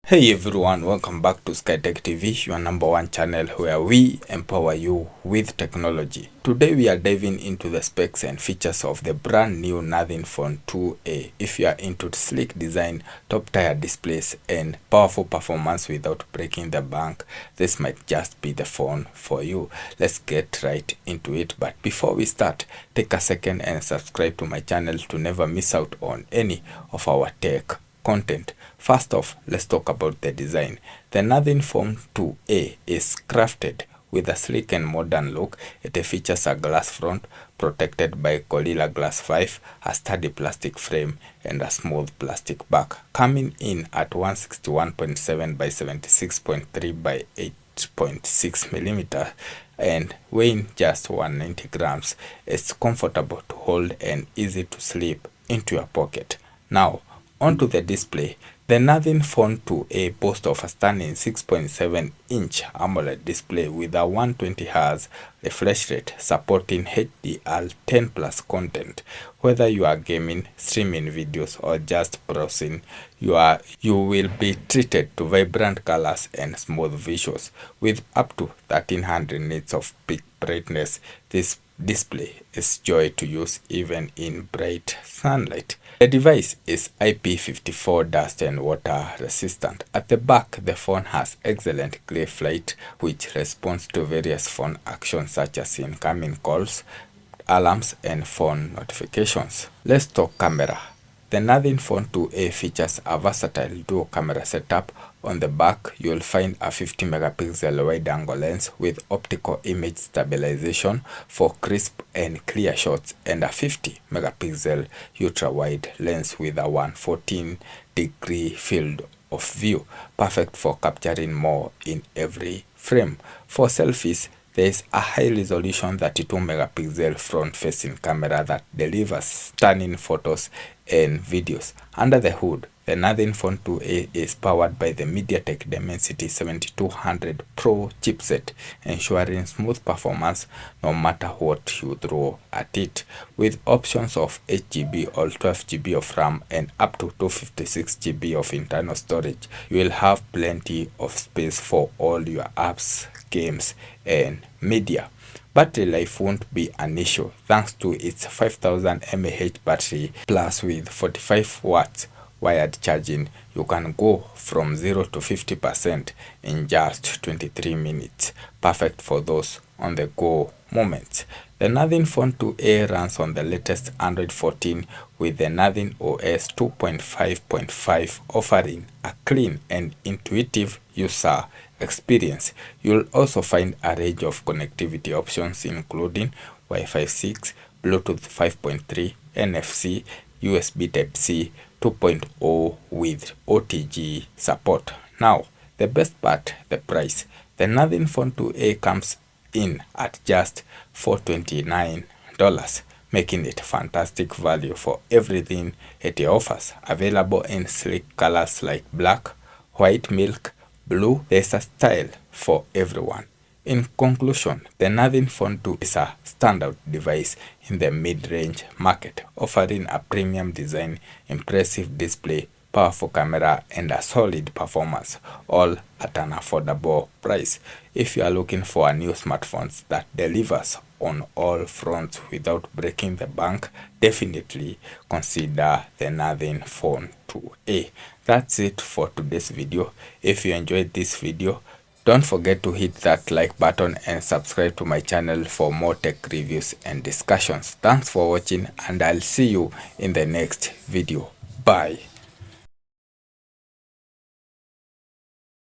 Hey everyone, welcome back to SkyTech TV, your number one channel where we empower you with technology. Today we are diving into the specs and features of the brand new Nothing Phone 2A. If you are into sleek design, top tier displays and powerful performance without breaking the bank, this might just be the phone for you. Let's get right into it, but before we start, take a second and subscribe to my channel to never miss out on any of our tech content. First off, let's talk about the design. The Nothing Phone 2A is crafted with a sleek and modern look. It features a glass front protected by Gorilla Glass 5, a sturdy plastic frame, and a smooth plastic back, coming in at 161.7 by 76.3 by 8.6 millimeter and weighing just 190 grams. It's comfortable to hold and easy to slip into your pocket. Now, onto the display. The Nothing Phone 2A boasts of a stunning 6.7-inch AMOLED display with a 120Hz refresh rate supporting HDR10 Plus content. Whether you are gaming, streaming videos, or just browsing, you will be treated to vibrant colors and smooth visuals. With up to 1300 nits of peak brightness, this display is joy to use even in bright sunlight. The device is IP54 dust and water resistant. At the back, the phone has excellent grip light, which responds to various phone actions such as incoming calls, alarms, and phone notifications. Let's talk camera. The Nothing Phone 2A features a versatile dual camera setup. On the back, you'll find a 50 megapixel wide-angle lens with optical image stabilization for crisp and clear shots, and a 50 megapixel ultra-wide lens with a 114-degree field of view, perfect for capturing more in every frame. For selfies, there is a high-resolution 32 megapixel front-facing camera that delivers stunning photos and videos. Under the hood, the Nothing Phone 2A is powered by the MediaTek Dimensity 7200 Pro chipset, ensuring smooth performance no matter what you throw at it. With options of 8GB or 12GB of RAM and up to 256GB of internal storage, you will have plenty of space for all your apps, games, and media. Battery life won't be an issue thanks to its 5000 mAh battery, plus with 45 watts wired charging, you can go from 0 to 50% in just 23 minutes, perfect for those on the go moments. The Nothing Phone 2A runs on the latest Android 14 with the Nothing OS 2.5.5, offering a clean and intuitive user experience. You'll also find a range of connectivity options including Wi-Fi 6, Bluetooth 5.3, NFC, USB Type-C 2.0 with OTG support. Now, the best part, the price. The Nothing Phone 2A comes in at just $429, making it fantastic value for everything it offers. Available in sleek colors like black, white milk, blue. There's a style for everyone. In conclusion, the Nothing Phone 2 is a standout device in the mid-range market, offering a premium design, impressive display, powerful camera, and a solid performance, all at an affordable price. If you are looking for a new smartphone that delivers on all fronts without breaking the bank, definitely consider the Nothing Phone 2A. That's it for today's video. If you enjoyed this video, don't forget to hit that like button and subscribe to my channel for more tech reviews and discussions. Thanks for watching, and I'll see you in the next video. Bye.